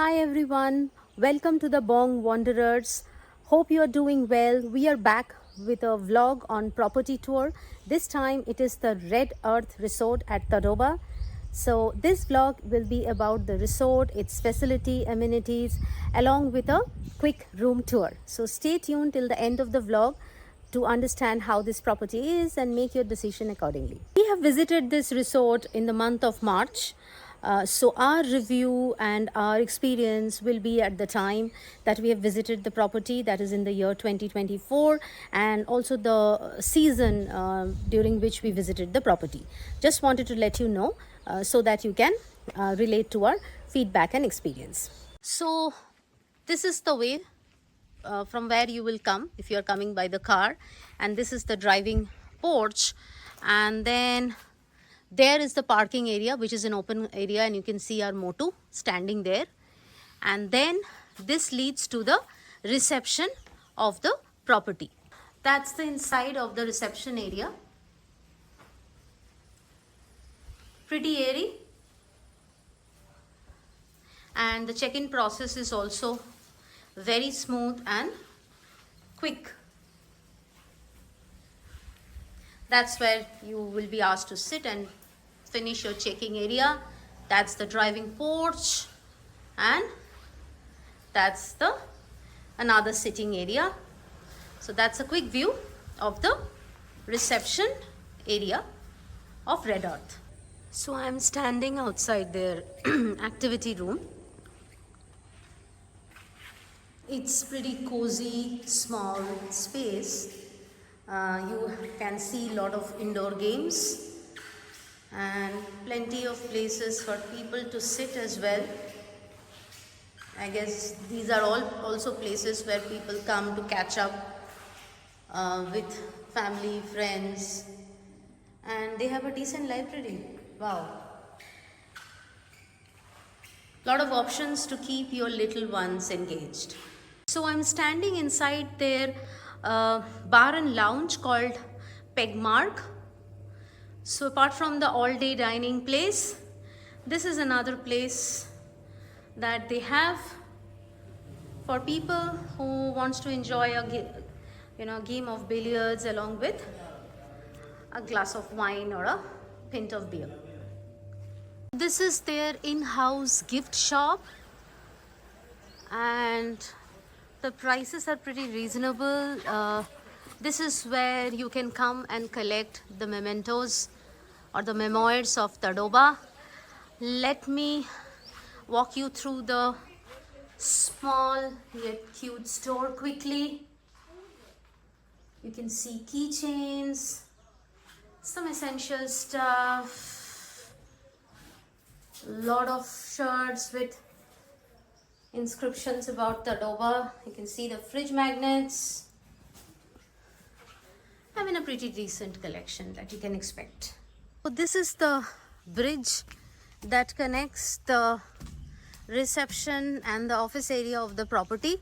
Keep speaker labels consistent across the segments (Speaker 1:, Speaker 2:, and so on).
Speaker 1: Hi everyone, welcome to the Bong Wanderers. Hope you are doing well. We are back with a vlog on property tour. This time it is the Red Earth Resort at Tadoba. So this vlog will be about the resort, its facility, amenities, along with a quick room tour. So stay tuned till the end of the vlog to understand how this property is and make your decision accordingly. We have visited this resort in the month of March. So our review and our experience will be at the time that we have visited the property, that is in the year 2024, and also the season during which we visited the property. Just wanted to let you know so that you can relate to our feedback and experience. So this is the way from where you will come if you are coming by the car, and this is the driving porch, and then there is the parking area, which is an open area, and you can see our Motu standing there. And then this leads to the reception of the property. That's the inside of the reception area. Pretty airy, and the check-in process is also very smooth and quick. That's where you will be asked to sit and finish your checking area. That's the driving porch, and that's the another sitting area. So that's a quick view of the reception area of Red Earth. So I'm standing outside their activity room. It's pretty cozy, small space. You can see a lot of indoor games and plenty of places for people to sit as well. I guess these are all also places where people come to catch up with family, friends, and they have a decent library. Wow. Lot of options to keep your little ones engaged. So I'm standing inside their bar and lounge called Pegmark. So apart from the all-day dining place, this is another place that they have for people who wants to enjoy a game of billiards along with a glass of wine or a pint of beer. This is their in-house gift shop, and the prices are pretty reasonable. This is where you can come and collect the mementos or the memoirs of Tadoba. Let me walk you through the small yet cute store quickly. You can see keychains, some essential stuff, a lot of shirts with inscriptions about Tadoba. You can see the fridge magnets. I mean, a pretty decent collection that you can expect. So this is the bridge that connects the reception and the office area of the property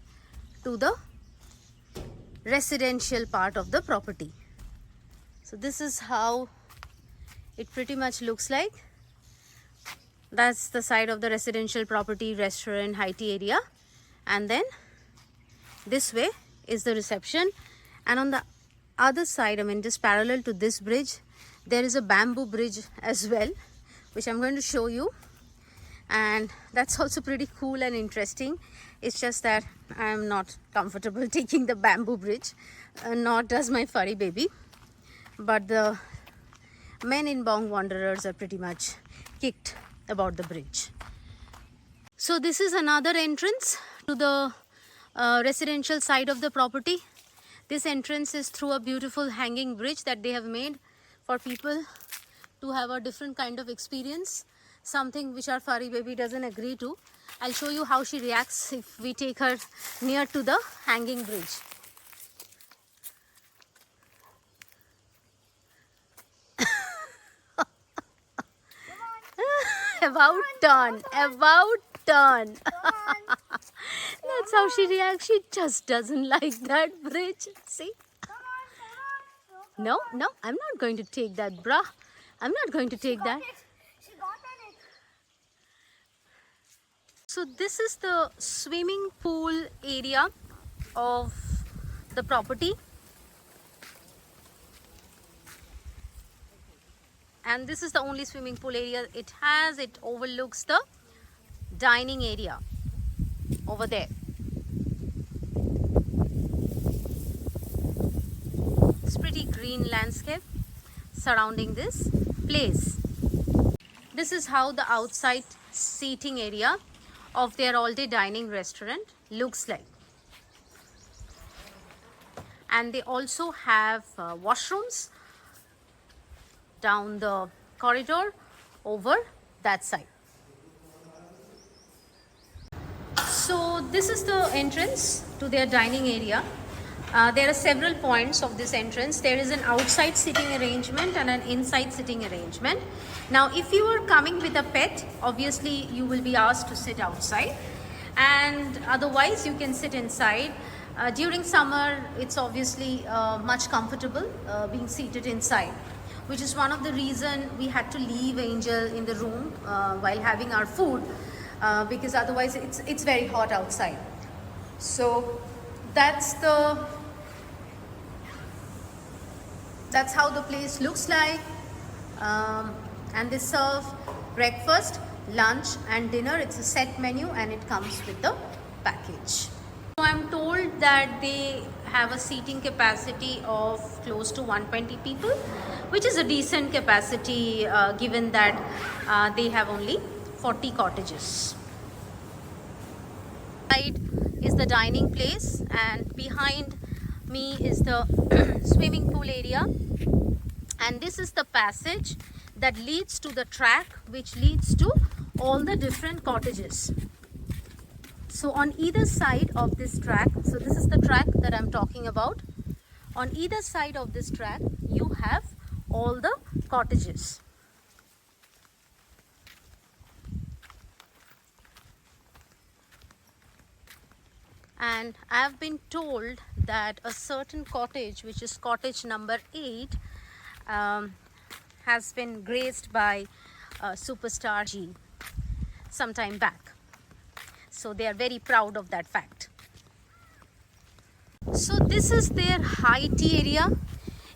Speaker 1: to the residential part of the property. So this is how it pretty much looks like. That's the side of the residential property, restaurant, high tea area, and then this way is the reception. And on the other side, I mean just parallel to this bridge, there is a bamboo bridge as well, which I'm going to show you, and that's also pretty cool and interesting. It's just that I am not comfortable taking the bamboo bridge, nor does my furry baby, but the men in Bong Wanderers are pretty much kicked about the bridge. So this is another entrance to the residential side of the property. This entrance is through a beautiful hanging bridge that they have made for people to have a different kind of experience, something which our furry baby doesn't agree to. I'll show you how she reacts if we take her near to the hanging bridge. About turn. That's how she reacts. She just doesn't like that bridge. See? No, I'm not going to take that, bruh. I'm not going to take that. So this is the swimming pool area of the property, and this is the only swimming pool area it has. It overlooks the dining area over there. It's pretty green landscape surrounding this place. This is how the outside seating area of their all-day dining restaurant looks like. And they also have washrooms down the corridor over that side. So this is the entrance to their dining area. There are several points of this entrance. There is an outside sitting arrangement and an inside sitting arrangement. Now if you are coming with a pet, obviously you will be asked to sit outside, and otherwise you can sit inside. During summer it's obviously much comfortable being seated inside, which is one of the reason we had to leave Angel in the room while having our food, because otherwise it's very hot outside. So that's how the place looks like, and they serve breakfast, lunch and dinner. It's a set menu and it comes with the package. So I'm told that they have a seating capacity of close to 120 people, which is a decent capacity given that they have only 40 cottages. Side is the dining place, and behind me is the swimming pool area, and this is the passage that leads to the track which leads to all the different cottages. So on either side of this track, so this is the track that I'm talking about, on either side of this track you have all the cottages. And I have been told that a certain cottage, which is cottage number 8, has been graced by superstar G some time back. So they are very proud of that fact. So this is their high tea area.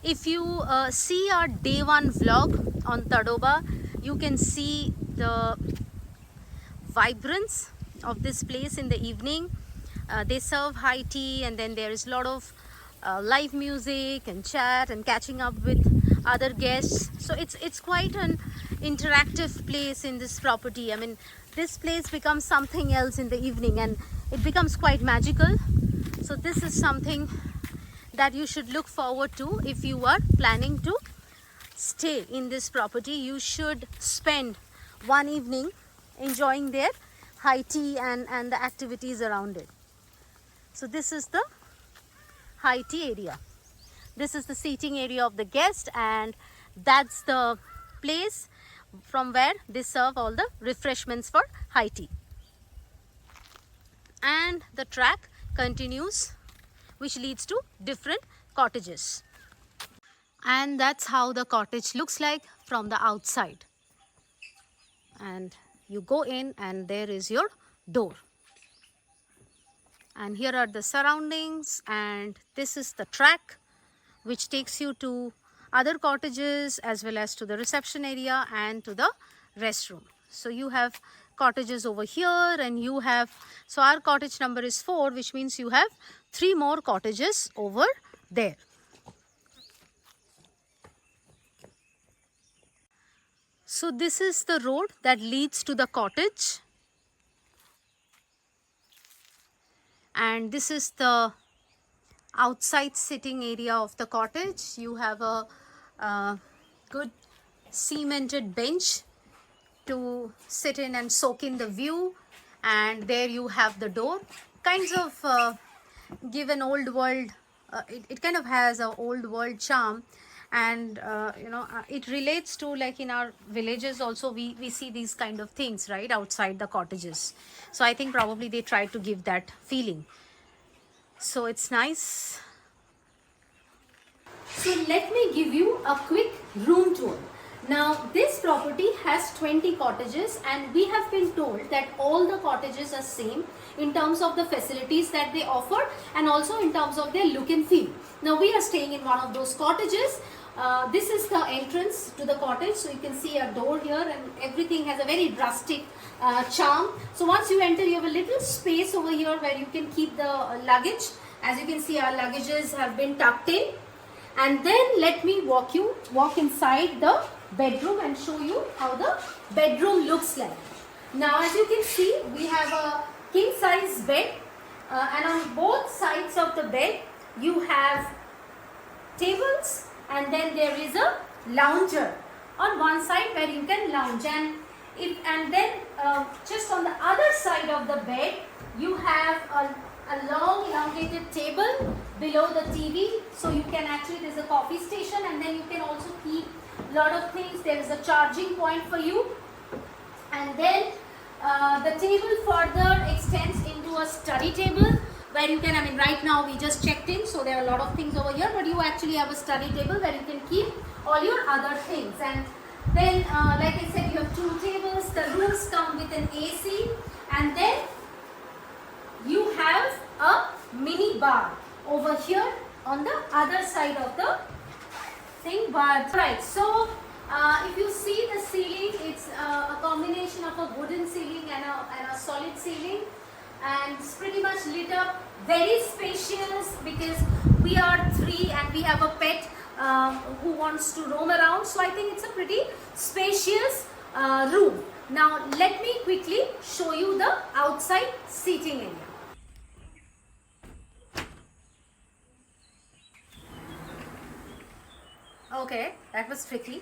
Speaker 1: If you see our day 1 vlog on Tadoba, you can see the vibrance of this place in the evening. They serve high tea, and then there is a lot of live music and chat and catching up with other guests. So it's quite an interactive place in this property. I mean, this place becomes something else in the evening and it becomes quite magical. So this is something that you should look forward to if you are planning to stay in this property. You should spend one evening enjoying their high tea and the activities around it. So this is the high tea area. This is the seating area of the guest, and that's the place from where they serve all the refreshments for high tea. And the track continues, which leads to different cottages. And that's how the cottage looks like from the outside. And you go in and there is your door. And here are the surroundings, and this is the track which takes you to other cottages as well as to the reception area and to the restroom. So you have cottages over here, and you have, so our cottage number is 4, which means you have 3 more cottages over there. So this is the road that leads to the cottage, and this is the outside sitting area of the cottage. You have a good cemented bench to sit in and soak in the view, and there you have the door. Kinds of give an old world, it kind of has an old world charm, and it relates to, like in our villages also we see these kind of things right outside the cottages. So I think probably they tried to give that feeling. So it's nice. So let me give you a quick room tour. Now this property has 20 cottages, and we have been told that all the cottages are same in terms of the facilities that they offer and also in terms of their look and feel. Now we are staying in one of those cottages. This is the entrance to the cottage, so you can see a door here, and everything has a very rustic charm. So once you enter, you have a little space over here where you can keep the luggage. As you can see, our luggages have been tucked in. And then let me walk inside the bedroom and show you how the bedroom looks like. Now as you can see, we have a king size bed, and on both sides of the bed you have tables, and then there is a lounger on one side where you can lounge, and then just on the other side of the bed you have a long elongated table below the TV, so you can actually, there's a coffee station, and then you can also keep a lot of things. There is a charging point for you, and then the table further extends into a study table where you can, I mean right now we just checked in, so there are a lot of things over here, but you actually have a study table where you can keep all your other things. And then like I said, you have two tables, the rooms come with an AC, and then you have a mini bar over here on the other side of the thing. But right, so if you see the ceiling, it's a combination of a wooden ceiling and a solid ceiling, and it's pretty much lit up, very spacious, because we are three and we have a pet who wants to roam around, so I think it's a pretty spacious room. Now let me quickly show you the outside seating area. Okay, that was tricky.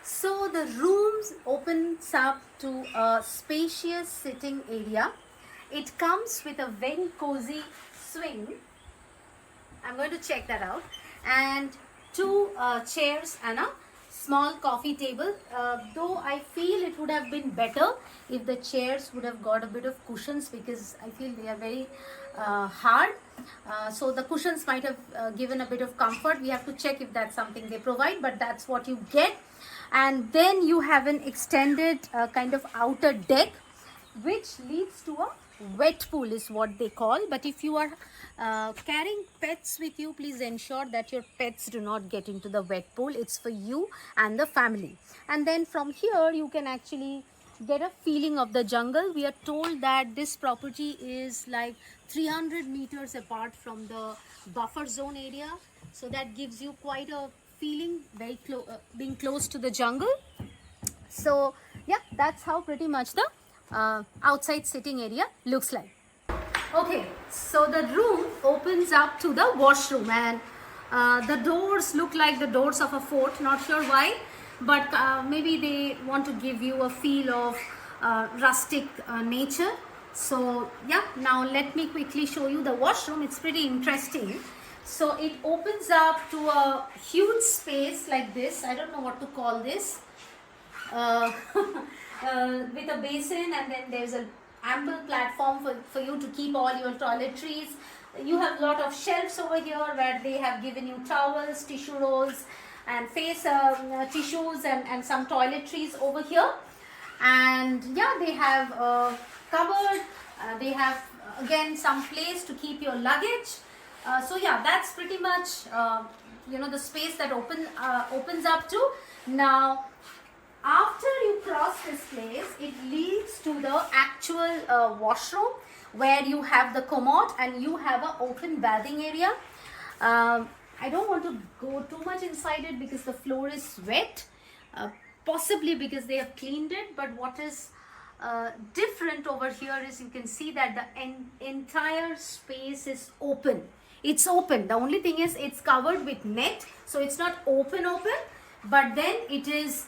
Speaker 1: So the rooms opens up to a spacious sitting area. It comes with a very cozy swing. I'm going to check that out. And two chairs and a small coffee table. Though I feel it would have been better if the chairs would have got a bit of cushions, because I feel they are very hard. So the cushions might have given a bit of comfort. We have to check if that's something they provide, but that's what you get. And then you have an extended kind of outer deck, which leads to a wet pool is what they call. But if you are carrying pets with you, please ensure that your pets do not get into the wet pool. It's for you and the family. And then from here you can actually get a feeling of the jungle. We are told that this property is like 300 meters apart from the buffer zone area, so that gives you quite a feeling, very being close to the jungle. So yeah, that's how pretty much the outside sitting area looks like. Okay, so the room opens up to the washroom, and the doors look like the doors of a fort. Not sure why, but maybe they want to give you a feel of rustic nature. So yeah, now let me quickly show you the washroom. It's pretty interesting. So it opens up to a huge space like this. I don't know what to call this. With a basin, and then there's an ample platform for you to keep all your toiletries. You have a lot of shelves over here where they have given you towels, tissue rolls, and face tissues, and some toiletries over here. And yeah, they have a cupboard. They have again some place to keep your luggage. So yeah, that's pretty much the space that opens up to. Now after you cross this place, it leads to the actual washroom, where you have the commode and you have an open bathing area. I don't want to go too much inside it because the floor is wet, possibly because they have cleaned it. But what is different over here is you can see that the entire space is open. It's open. The only thing is it's covered with net, so it's not open, but then it is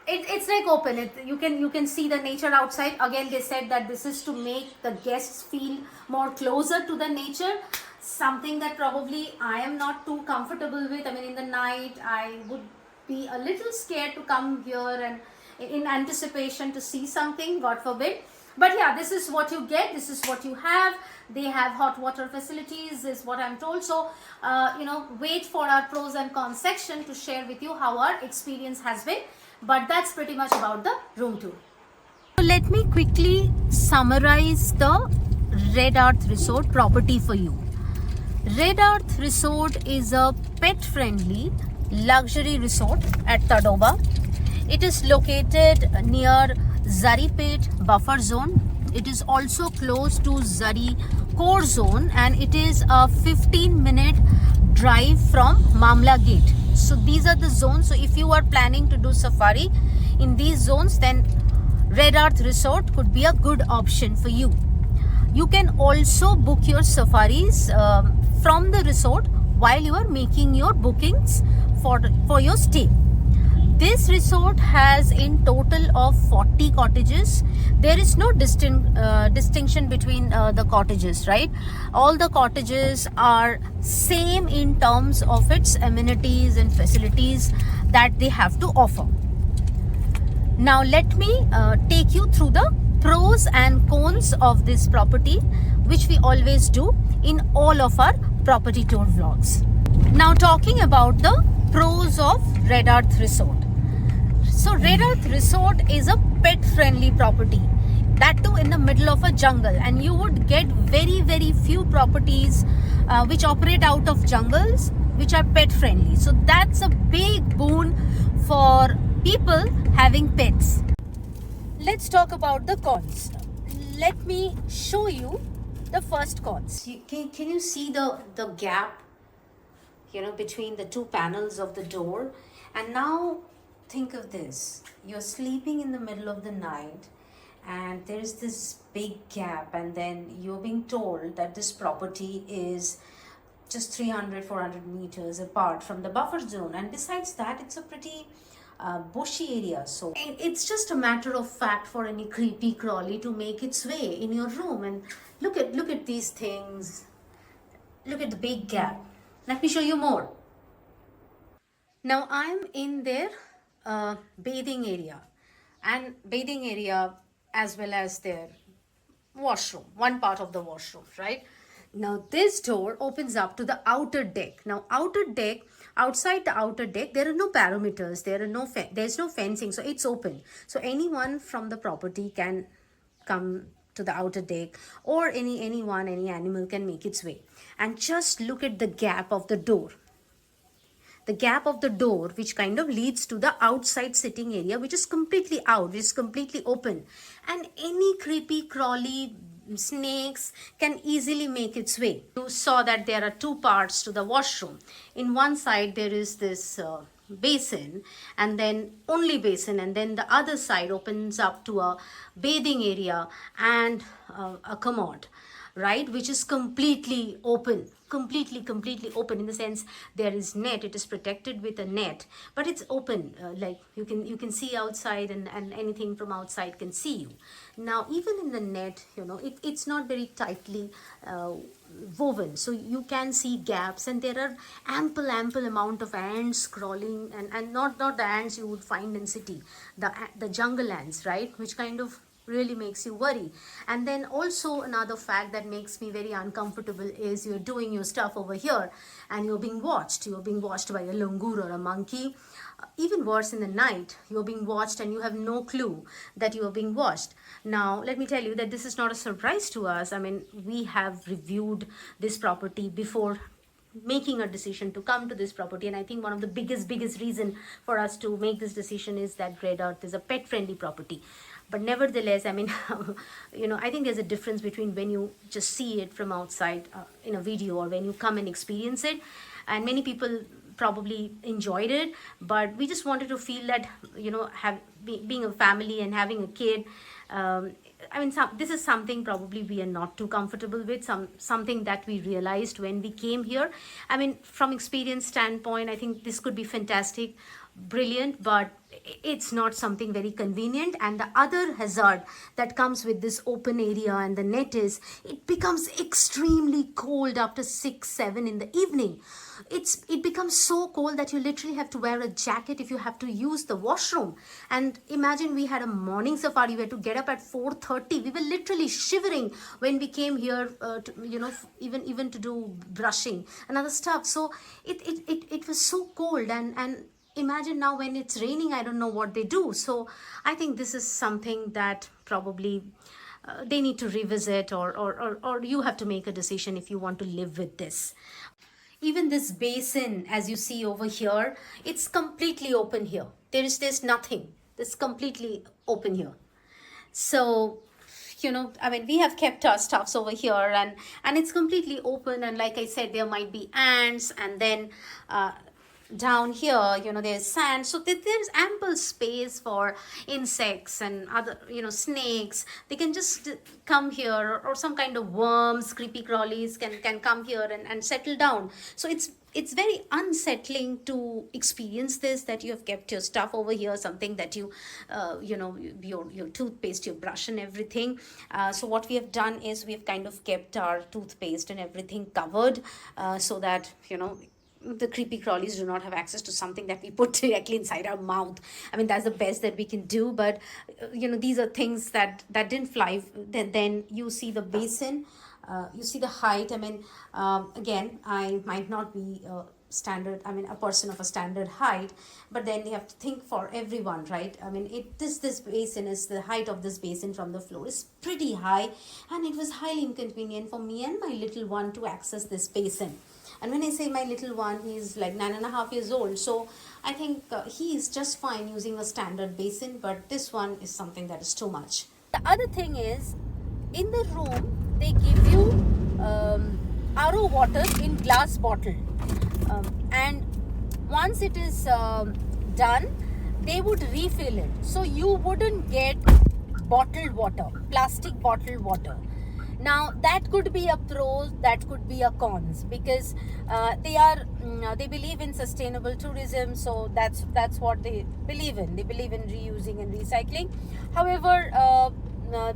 Speaker 1: it's like open. You can see the nature outside. Again, they said that this is to make the guests feel more closer to the nature, something that probably I am not too comfortable with. I mean, in the night I would be a little scared to come here and in anticipation to see something, God forbid. But yeah, this is what you get, this is what you have. They have hot water facilities is what I'm told. So wait for our pros and cons section to share with you how our experience has been. But that's pretty much about the room tour. So let me quickly summarize the Red Earth Resort property for you. Red Earth Resort is a pet-friendly luxury resort at Tadoba. It is located near Zaripet buffer zone. It is also close to Zari core zone, and it is a 15-minute drive from Mamla Gate. So these are the zones. So if you are planning to do safari in these zones, then Red Earth Resort could be a good option for you. You can also book your safaris from the resort while you are making your bookings for your stay. This resort has in total of 40 cottages. There is no distinction between the cottages, right? All the cottages are same in terms of its amenities and facilities that they have to offer. Now let me take you through the pros and cons of this property, which we always do in all of our property tour vlogs. Now talking about the pros of Red Earth Resort. So Red Earth Resort is a pet-friendly property, that too in the middle of a jungle, and you would get very few properties which operate out of jungles which are pet-friendly. So that's a big boon for people having pets. Let's talk about the cons. Let me show you the first cons. Can you see the gap, between the two panels of the door? And now think of this. You're sleeping in the middle of the night and there's this big gap, and then you're being told that this property is just 300-400 meters apart from the buffer zone, and besides that it's a pretty bushy area. So it's just a matter of fact for any creepy crawly to make its way in your room. And look at these things. Look at the big gap. Let me show you more. Now I'm in their bathing area as well as their washroom, one part of the washroom, right? Now this door opens up to the outer deck. Now outside the outer deck, there are no parameters, there's no fencing, so it's open. So anyone from the property can come to the outer deck, or any animal can make its way. And just look at the gap of the door. The gap of the door, which kind of leads to the outside sitting area, which is completely out, which is completely open. And any creepy crawly snakes can easily make its way. You saw that there are two parts to the washroom. In one side there is this basin, and then only basin, and then the other side opens up to a bathing area and a commode, right, which is completely open, completely open, in the sense there is net, it is protected with a net, but it's open, like you can see outside, and anything from outside can see you. Now even in the net, it's not very tightly woven, so you can see gaps, and there are ample amount of ants crawling, and not the ants you would find in city, the jungle ants, right, which kind of really makes you worry. And then also another fact that makes me very uncomfortable is you're doing your stuff over here and you're being watched by a langur or a monkey. Even worse, in the night you're being watched and you have no clue that you are being watched. Now let me tell you that this is not a surprise to us. I mean, we have reviewed this property before making a decision to come to this property, and I think one of the biggest reason for us to make this decision is that Red Earth is a pet friendly property. But nevertheless, I mean, I think there's a difference between when you just see it from outside in a video, or when you come and experience it. And many people probably enjoyed it, but we just wanted to feel that, being a family and having a kid, I mean, this is something probably we are not too comfortable with, something that we realized when we came here. I mean, from experience standpoint, I think this could be fantastic brilliant, but it's not something very convenient. And the other hazard that comes with this open area and the net is it becomes extremely cold after 6 7 in the evening. It becomes so cold that you literally have to wear a jacket if you have to use the washroom. And imagine, we had a morning safari. We had to get up at 4:30. We were literally shivering when we came here even to do brushing and other stuff. So it was so cold. And imagine now when it's raining, I don't know what they do. So I think this is something that probably they need to revisit, or you have to make a decision if you want to live with this. Even this basin, as you see over here, it's completely open here. There's nothing. It's completely open here. So, I mean, we have kept our stuffs over here, and it's completely open. And like I said, there might be ants, and then down here, there's sand. So there's ample space for insects and other, snakes. They can just come here, or some kind of worms, creepy crawlies can come here and settle down. So it's very unsettling to experience this, that you have kept your stuff over here, something that your toothpaste, your brush and everything. So what we have done is we have kind of kept our toothpaste and everything covered, so that the creepy crawlies do not have access to something that we put directly inside our mouth. I mean, that's the best that we can do. But these are things that didn't fly. Then you see the basin, you see the height. I mean, again, I might not be a person of a standard height, but then you have to think for everyone, right? I mean, this basin is, the height of this basin from the floor is pretty high, and it was highly inconvenient for me and my little one to access this basin. And when I say my little one, he's like 9.5 years old. So I think he is just fine using a standard basin, but this one is something that is too much. The other thing is, in the room, they give you RO water in glass bottle. And once it is done, they would refill it. So you wouldn't get bottled water, plastic bottled water. Now that could be a pros, that could be a cons, because they believe in sustainable tourism, so that's what they believe in. They believe in reusing and recycling. However,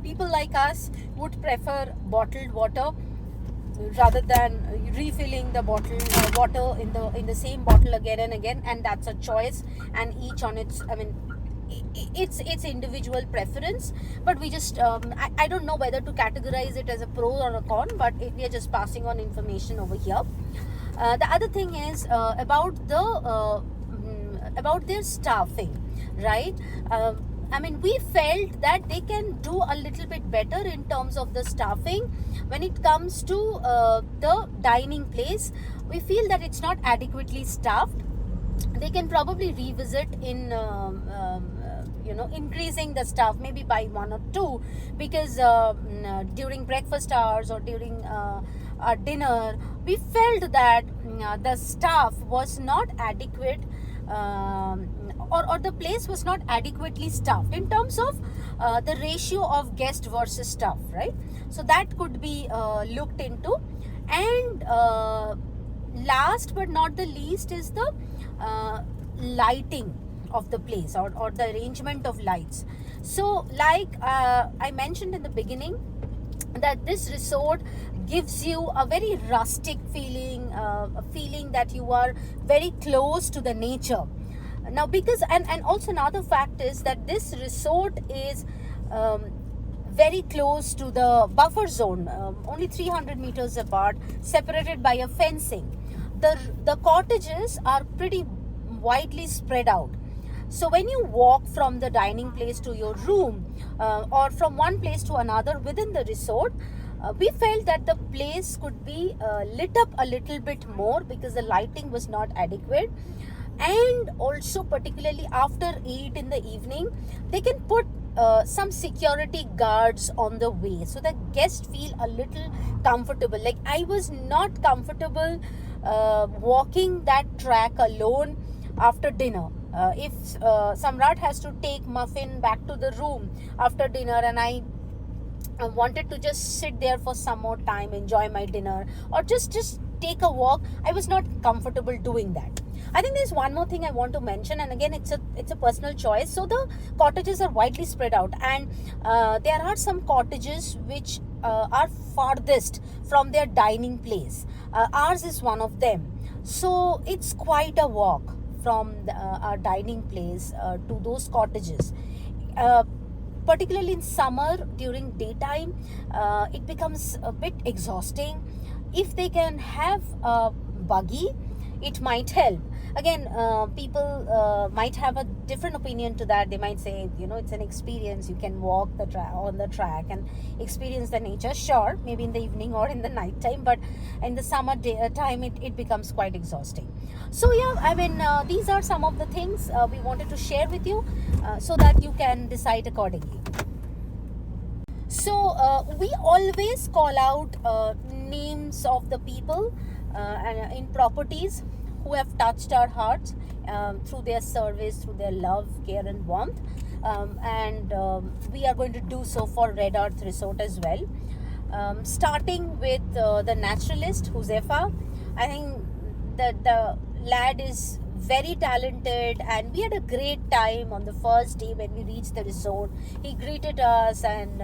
Speaker 1: people like us would prefer bottled water rather than refilling the bottled water in the same bottle again and again, and that's a choice, and each on its, I mean, it's individual preference. But we just I don't know whether to categorize it as a pro or a con, but we are just passing on information over here. The other thing is about their staffing, right? I mean, we felt that they can do a little bit better in terms of the staffing. When it comes to the dining place, we feel that it's not adequately staffed. They can probably revisit in increasing the staff, maybe by 1 or 2, because during breakfast hours or during our dinner, we felt that the staff was not adequate, or the place was not adequately staffed in terms of the ratio of guest versus staff, right? So that could be looked into. And last but not the least is the lighting of the place, or the arrangement of lights. So like I mentioned in the beginning, that this resort gives you a very rustic feeling, a feeling that you are very close to the nature. Now, because and also another fact is that this resort is very close to the buffer zone, only 300 meters apart, separated by a fencing. The cottages are pretty widely spread out. So when you walk from the dining place to your room, or from one place to another within the resort, we felt that the place could be lit up a little bit more, because the lighting was not adequate. And also, particularly after 8 in the evening, they can put some security guards on the way, so that guests feel a little comfortable. Like, I was not comfortable walking that track alone after dinner. If Samrat has to take Muffin back to the room after dinner, and I wanted to just sit there for some more time, enjoy my dinner, or just take a walk, I was not comfortable doing that. I think there's one more thing I want to mention, and again, it's a personal choice. So the cottages are widely spread out, and there are some cottages which are farthest from their dining place. Ours is one of them. So it's quite a walk from our dining place to those cottages. Particularly in summer during daytime, it becomes a bit exhausting. If they can have a buggy, it might help. Again, people might have a different opinion to that. They might say, it's an experience. You can walk on the track and experience the nature. Sure, maybe in the evening or in the night time, but in the summer time, it becomes quite exhausting. So yeah, I mean, these are some of the things we wanted to share with you so that you can decide accordingly. So we always call out names of the people in properties who have touched our hearts through their service, through their love, care and warmth. And we are going to do so for Red Earth Resort as well. Starting with the naturalist, Huzefa. I think that the lad is very talented, and we had a great time on the first day when we reached the resort. He greeted us, and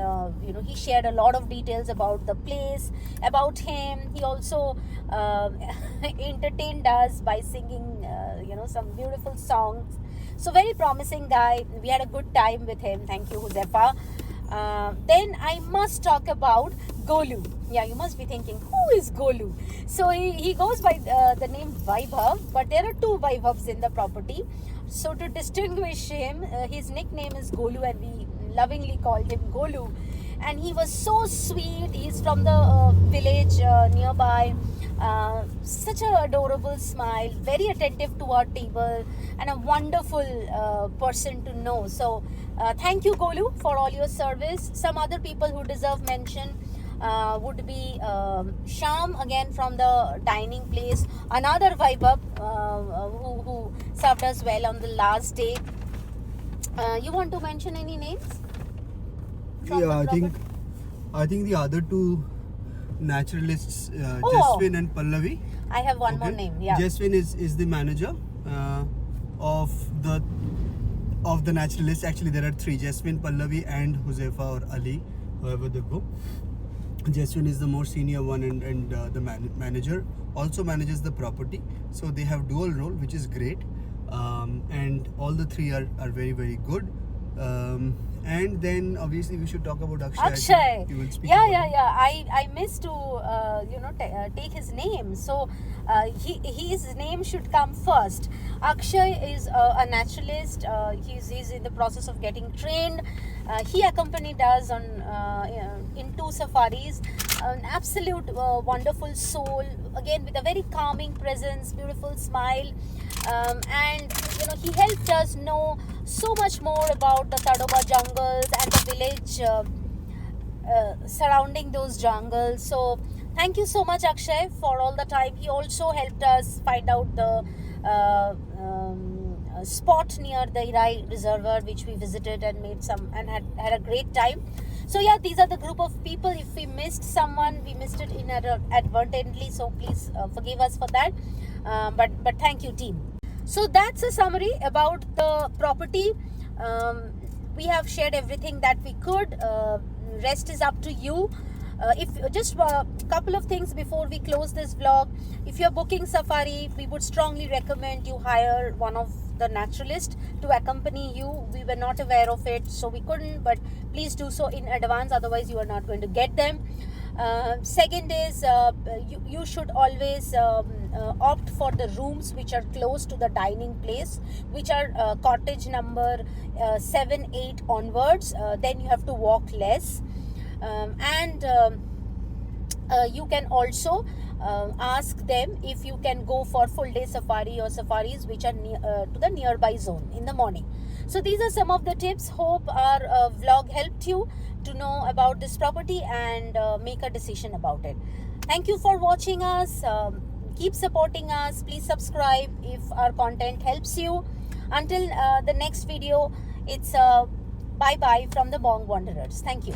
Speaker 1: he shared a lot of details about the place, about him. He also entertained us by singing some beautiful songs. So very promising guy. We had a good time with him. Thank you, Huzefa. Then I must talk about Golu. Yeah, you must be thinking, who is Golu? So he goes by the name Vaibhav, but there are two Vaibhavs in the property. So to distinguish him, his nickname is Golu, and we lovingly called him Golu. And he was so sweet. He's from the village nearby. Such an adorable smile, very attentive to our table, and a wonderful person to know. So thank you, Golu, for all your service. Some other people who deserve mention would be Sham, again from the dining place, another Vaibhav who served us well on the last day. You want to mention any names?
Speaker 2: Yeah, I think the other two naturalists, Jaswin and Pallavi.
Speaker 1: I have one more name. Yeah,
Speaker 2: Jaswin is the manager of the naturalists. Actually, there are three: Jaswin, Pallavi, and Huzefa or Ali, however they go. Jaswin is the more senior one, and the manager also manages the property. So they have dual role, which is great. And all the three are very, very good. And then obviously we should talk about Akshay. You will speak
Speaker 1: yeah. I missed to take his name. So his name should come first. Akshay is a naturalist. He's in the process of getting trained. He accompanied us on in 2 safaris. An absolute wonderful soul. Again, with a very calming presence, beautiful smile. And he helped us know so much more about the Tadoba jungles and the village surrounding those jungles. So thank you so much, Akshay, for all the time. He also helped us find out the spot near the Irai Reservoir, which we visited and had a great time. So yeah, these are the group of people. If we missed someone, we missed it inadvertently, so please forgive us for that. But thank you, team. So that's a summary about the property. We have shared everything that we could. Rest is up to you. If just a couple of things before we close this vlog. If you're booking safari, we would strongly recommend you hire one of the naturalists to accompany you. We were not aware of it, so we couldn't, but please do so in advance, otherwise you are not going to get them. Second is you should always opt for the rooms which are close to the dining place, which are cottage number 7, 8 onwards. Then you have to walk less. You can also ask them if you can go for full day safari or safaris which are to the nearby zone in the morning. So these are some of the tips. Hope our vlog helped you to know about this property and make a decision about it. Thank you for watching us. Keep supporting us. Please subscribe if our content helps you. Until the next video, it's bye bye from the Bong Wanderers. Thank you.